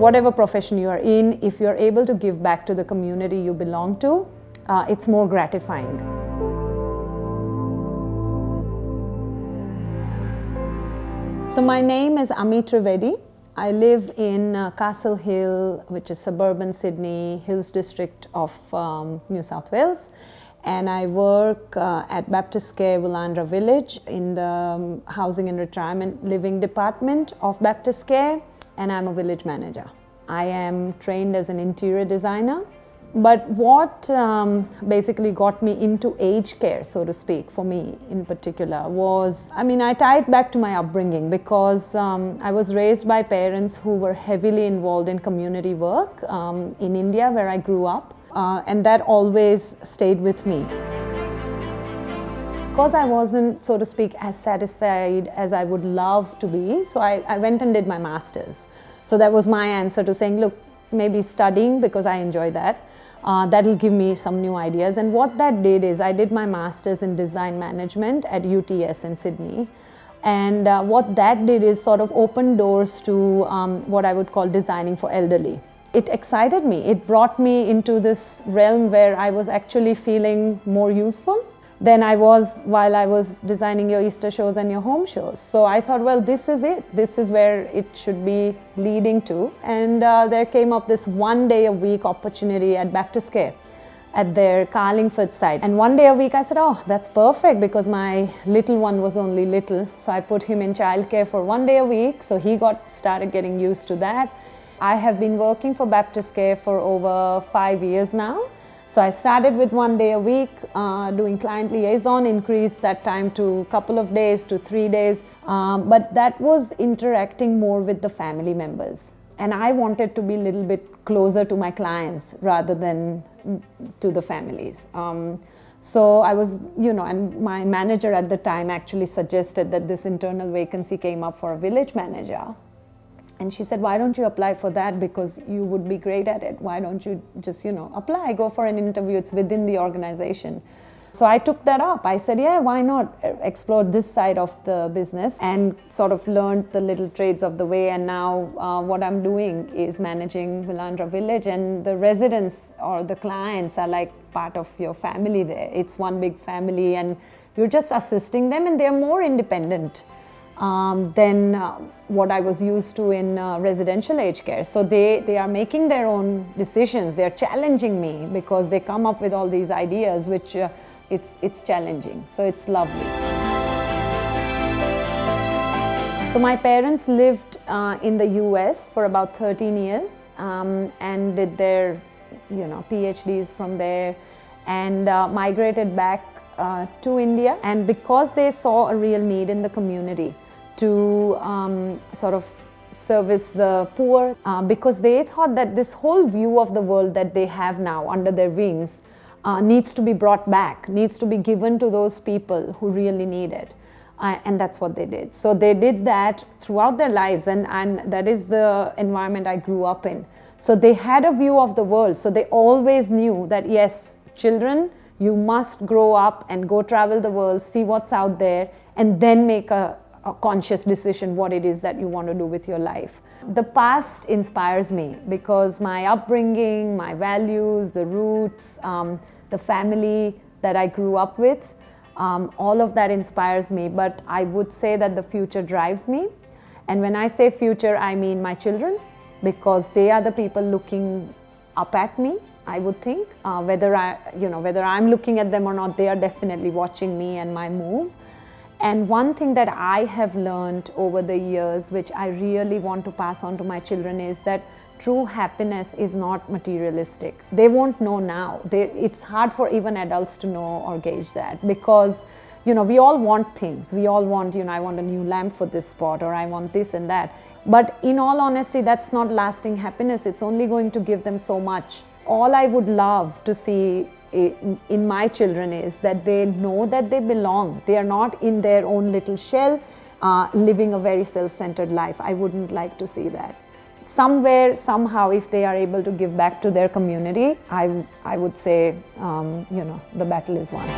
whatever profession you are in, if you're able to give back to the community you belong to, it's more gratifying. So my name is Ami Trivedi. I live in Castle Hill, which is suburban Sydney, Hills district of New South Wales. And I work at Baptist Care Willandra Village in the Housing and Retirement Living Department of Baptist Care, and I'm a village manager. I am trained as an interior designer. But what basically got me into aged care, so to speak, for me in particular was, I tie it back to my upbringing because I was raised by parents who were heavily involved in community work in India, where I grew up, and that always stayed with me. Because I wasn't, so to speak, as satisfied as I would love to be, so I went and did my master's. So that was my answer to saying, look, maybe studying because I enjoy that. That'll give me some new ideas. And what that did is I did my master's in design management at UTS in Sydney. And what that did is sort of open doors to what I would call designing for elderly. It excited me. It brought me into this realm where I was actually feeling more useful than I was while I was designing your Easter shows and your home shows. So I thought, well, this is it. This is where it should be leading to. And there came up this 1 day a week opportunity at Baptist Care at their Carlingford site. And 1 day a week I said, oh, that's perfect, because my little one was only little. So I put him in childcare for 1 day a week. So he started getting used to that. I have been working for Baptist Care for over 5 years now. So I started with 1 day a week doing client liaison, increased that time to a couple of days to 3 days. But that was interacting more with the family members. And I wanted to be a little bit closer to my clients rather than to the families. So I was, and my manager at the time actually suggested that this internal vacancy came up for a village manager. And she said, why don't you apply for that, because you would be great at it. Why don't you just, apply, go for an interview, it's within the organization. So I took that up. I said, yeah, why not explore this side of the business, and sort of learned the little trades of the way. And now what I'm doing is managing Willandra Village, and the residents or the clients are like part of your family there. It's one big family, and you're just assisting them, and they're more independent than what I was used to in residential aged care. So they are making their own decisions. They're challenging me because they come up with all these ideas, which it's challenging. So it's lovely. So my parents lived in the US for about 13 years and did their PhDs from there, and migrated back to India. And because they saw a real need in the community to sort of service the poor, because they thought that this whole view of the world that they have now under their wings needs to be brought back, needs to be given to those people who really need it. And that's what they did. So they did that throughout their lives, and that is the environment I grew up in. So they had a view of the world. So they always knew that, yes, children, you must grow up and go travel the world, see what's out there, and then make a conscious decision what it is that you want to do with your life. The past inspires me because my upbringing, my values, the roots, the family that I grew up with, all of that inspires me. But I would say that the future drives me. And when I say future, I mean my children, because they are the people looking up at me, I would think. Whether I'm looking at them or not, they are definitely watching me and my move. And one thing that I have learned over the years, which I really want to pass on to my children, is that true happiness is not materialistic. They won't know now. It's hard for even adults to know or gauge that, because we all want things. We all want, I want a new lamp for this spot, or I want this and that. But in all honesty, that's not lasting happiness. It's only going to give them so much. All I would love to see in my children is that they know that they belong. They are not in their own little shell, living a very self-centered life. I wouldn't like to see that. Somewhere, somehow, if they are able to give back to their community, I would say, the battle is won.